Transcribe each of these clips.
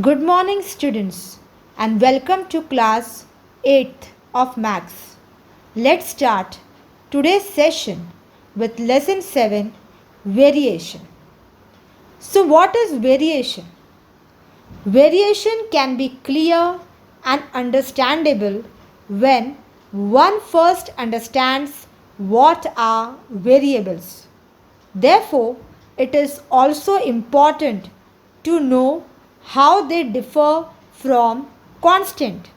Good morning, students, and welcome to class 8th of Maths. Let's start today's session with lesson 7, variation. So, what is variation? Variation can be clear and understandable when one first understands what are variables. Therefore, it is also important to know how they differ from constant.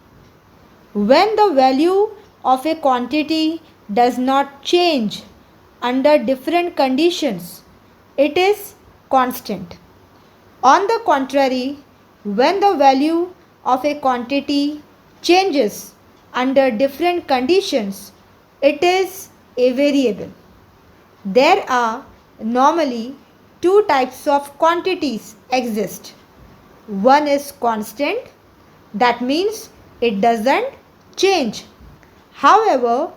When the value of a quantity does not change under different conditions, it is constant. On the contrary, when the value of a quantity changes under different conditions, it is a variable. There are normally two types of quantities exist. One is constant, that means it doesn't change. However,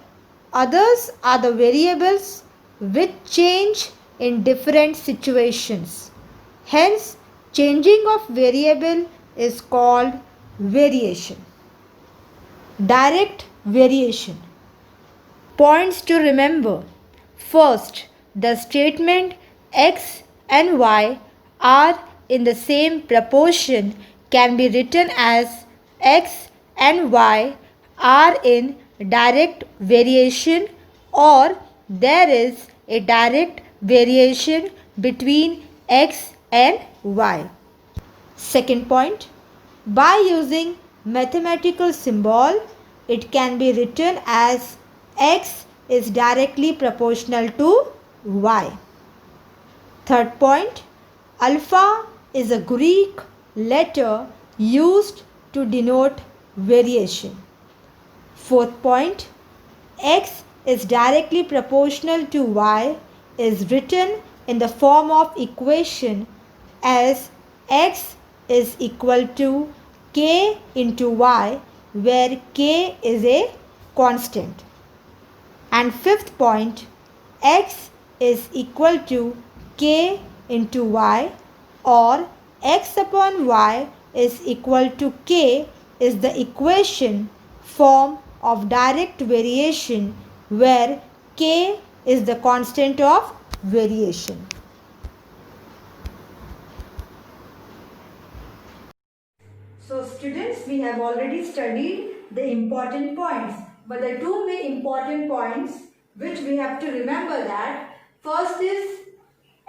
others are the variables which change in different situations. Hence, changing of variable is called variation. Direct variation. Points to remember. First, the statement x and y are in the same proportion can be written as x and y are in direct variation, or there is a direct variation between x and y. Second point, by using mathematical symbol, it can be written as x is directly proportional to y. Third point, alpha is a Greek letter used to denote variation. Fourth point, x is directly proportional to y is written in the form of equation as x is equal to k into y, where k is a constant. And fifth point, x is equal to k into y, or x upon y is equal to k is the equation form of direct variation, where k is the constant of variation. So students, we have already studied the important points, but the two main important points which we have to remember that first is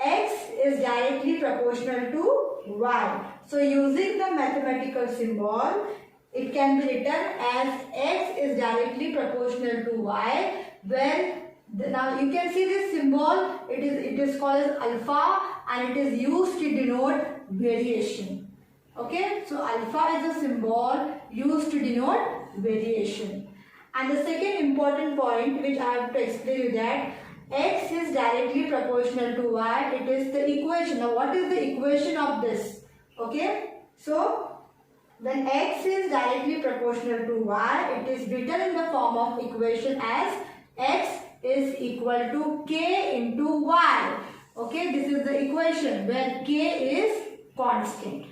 x is directly proportional to y. So using the mathematical symbol, it can be written as x is directly proportional to y, where now you can see this symbol, it is called as alpha, and it is used to denote variation. Okay, so alpha is a symbol used to denote variation. And the second important point which I have to explain you that x is directly proportional to y. It is the equation. Now what is the equation of this? Okay, so when x is directly proportional to y, it is written in the form of equation as x is equal to k into y. Okay, this is the equation where k is constant.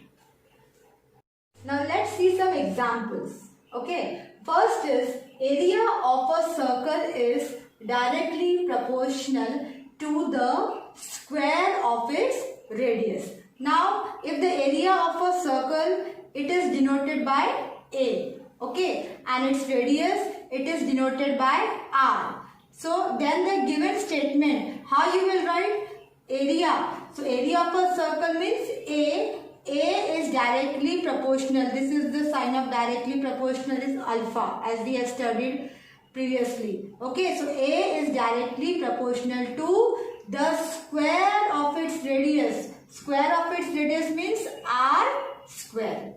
Now let's see some examples. Okay, first is area of a circle is directly proportional to the square of its radius. Now if the area of a circle, it is denoted by A, okay, and its radius, it is denoted by R. So then the given statement, how you will write? Area. So area of a circle means A is directly proportional. This is the sign of directly proportional is alpha, as we have studied previously. Okay, so A is directly proportional to the square of its radius. Square of its radius means R square.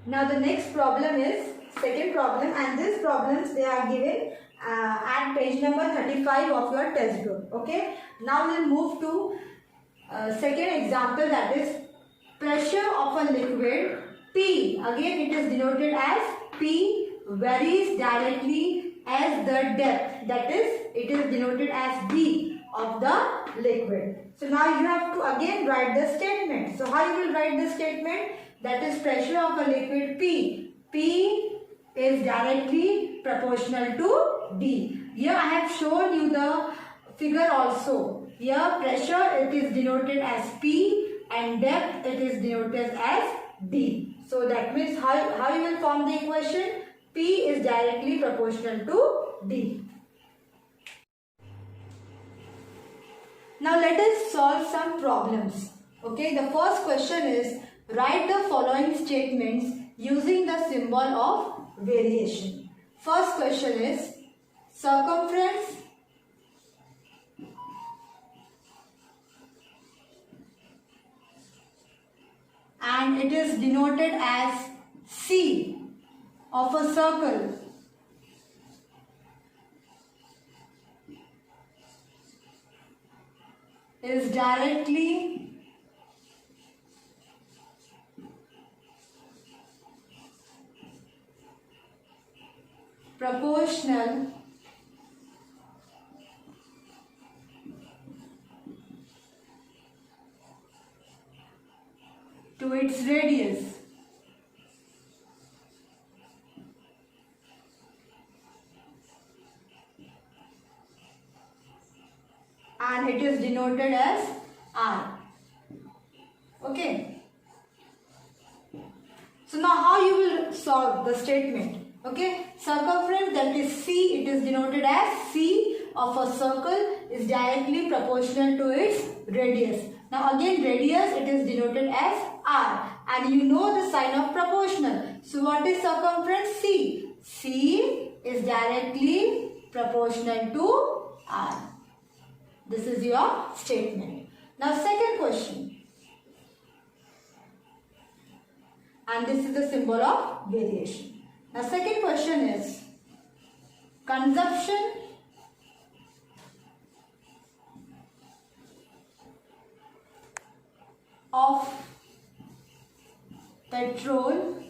Now the next problem is second problem, and these problems they are given at page number 35 of your textbook. Okay, now we'll move to second example, that is pressure of a liquid P. Again it is denoted as P varies directly as the depth, that is it is denoted as D of the liquid. So now you have to again write the statement. So how you will write the statement? That is pressure of a liquid P. P is directly proportional to D. Here I have shown you the figure also. Here pressure it is denoted as P and depth it is denoted as D. So that means how you will form the equation? P is directly proportional to D. Now let us solve some problems. Okay, the first question is write the following statements using the symbol of variation. First question is circumference and it is denoted as C of a circle is directly proportional to its radius. And it is denoted as R. Okay. So now how you will solve the statement? Okay. Circumference, that is C, it is denoted as C of a circle is directly proportional to its radius. Now again radius it is denoted as R, and you know the sign of proportional. So what is circumference? C. C is directly proportional to R. This is your statement. Now second question. And this is the symbol of variation. Now second question is consumption of petrol.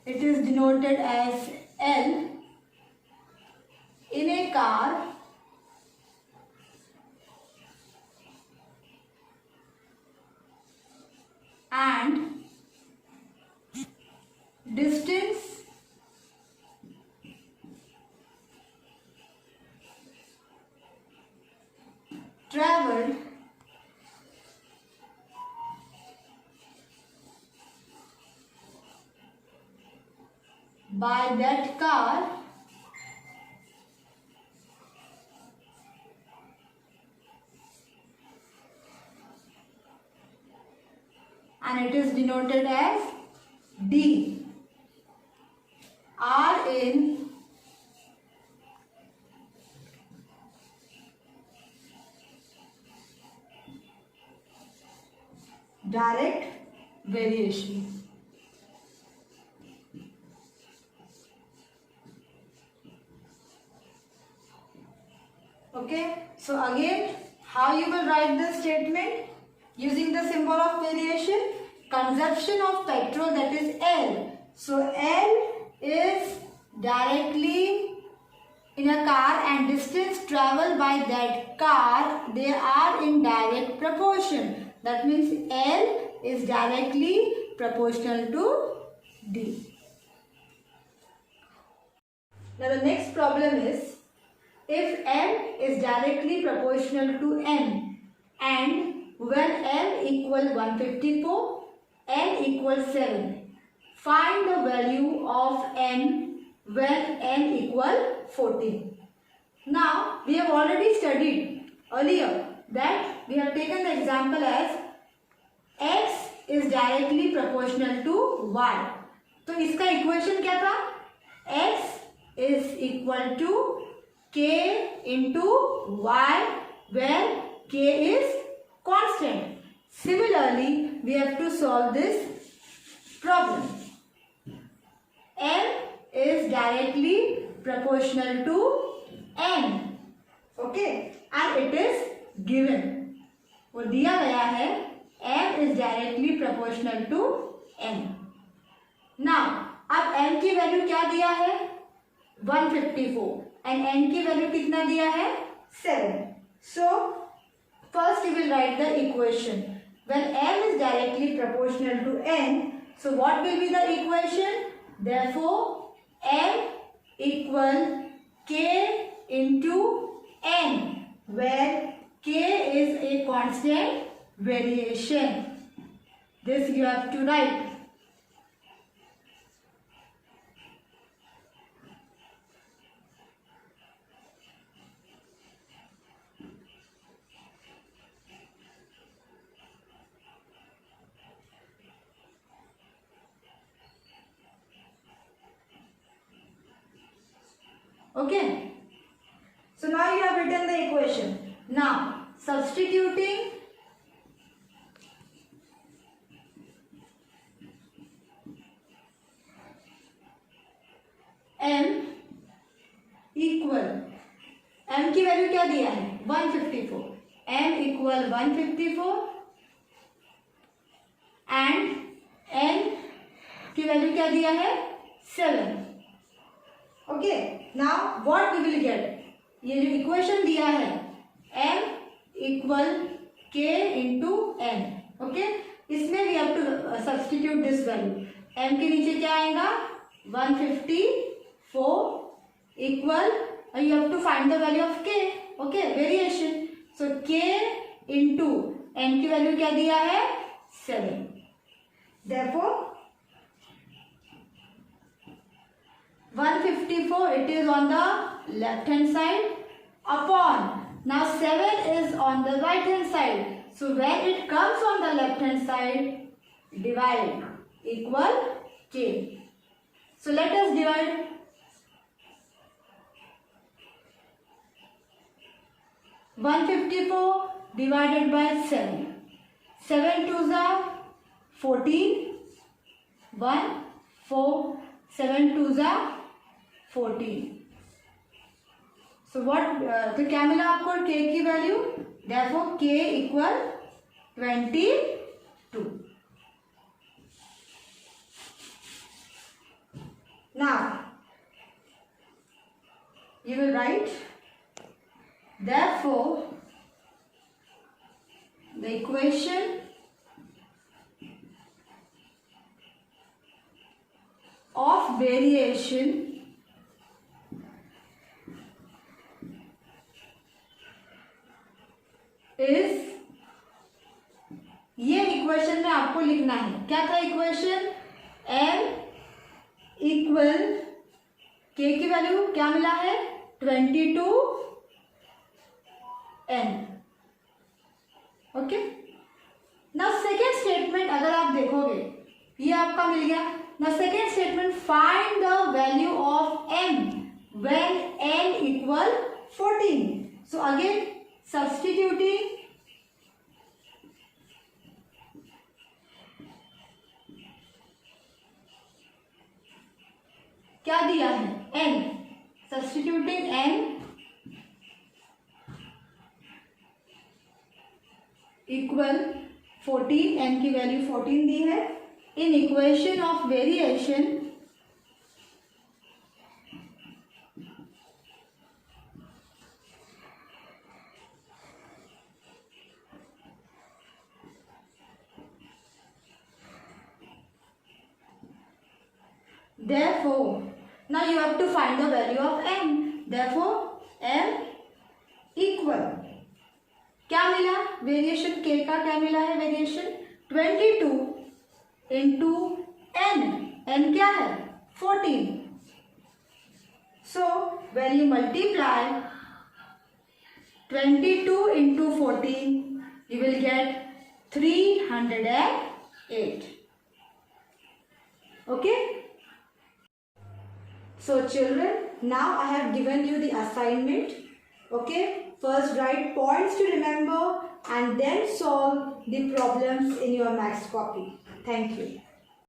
It is denoted as L in a car and distance traveled by that car and it is denoted as D. R in direct variation. Okay, so again how you will write the statement using the symbol of variation? Consumption of petrol, that is L. So L is directly in a car and distance traveled by that car, they are in direct proportion. That means L is directly proportional to D. Now the next problem is if M is directly proportional to N and when M equals 154, N equals 7. Find the value of N when N equals 14. Now, we have already studied earlier that we have taken the example as X is directly proportional to Y. तो इसका equation क्या था? X is equal to K into Y where K is constant. Similarly, we have to solve this problem. M is directly proportional to N. Okay, and it is given. वो दिया गया है M is directly proportional to N. Now, अब M की value क्या दिया है? 154 and n की वैल्यू कितना दिया है 7. So first you will write the equation. When m is directly proportional to n, so what will be the equation? Therefore m equal k into n, where k is a constant variation. This you have to write. Okay. So now you have written the equation. Now substituting m equal, m की value क्या दिया है 154. m equal 154 and n की value क्या दिया है 7. Okay. Now what we will get, ये जो इक्वेशन दिया है m equal k into n. Okay. इसमें we have to substitute this value. m के नीचे क्या आएगा 154 इक्वल, you have to find the value of k. Okay, variation. So k into n की वैल्यू क्या दिया है 7. Therefore 154 it is on the left hand side upon, now 7 is on the right hand side, so when it comes on the left hand side divide equal k. So let us divide. One 54 divided by 7. 7 twos are 14. 1 4 7 twos are 14. So what तो क्या मिला आपको k की value? Therefore k equal 22. Now you will write, therefore the equation of variation is, ये equation में आपको लिखना है. क्या था इक्वेशन? m इक्वल k की वैल्यू क्या मिला है 22 n. Okay. Now second statement अगर आप देखोगे ये आपका मिल गया. Now second statement, find the value of m when n equal 14. So again substituting क्या दिया है n, substituting n equal 14, n की वैल्यू 14 दी है. In equation of variation therefore now you have to find the value of m. Therefore m equal क्या मिला variation k का, क्या मिला है वेरिएशन 22 इंटू n. n क्या है 14. सो when you multiply 22 into 14 you will get 308. Okay. So children, now I have given you the assignment. Okay. First write points to remember and then solve the problems in your maths copy. Thank you.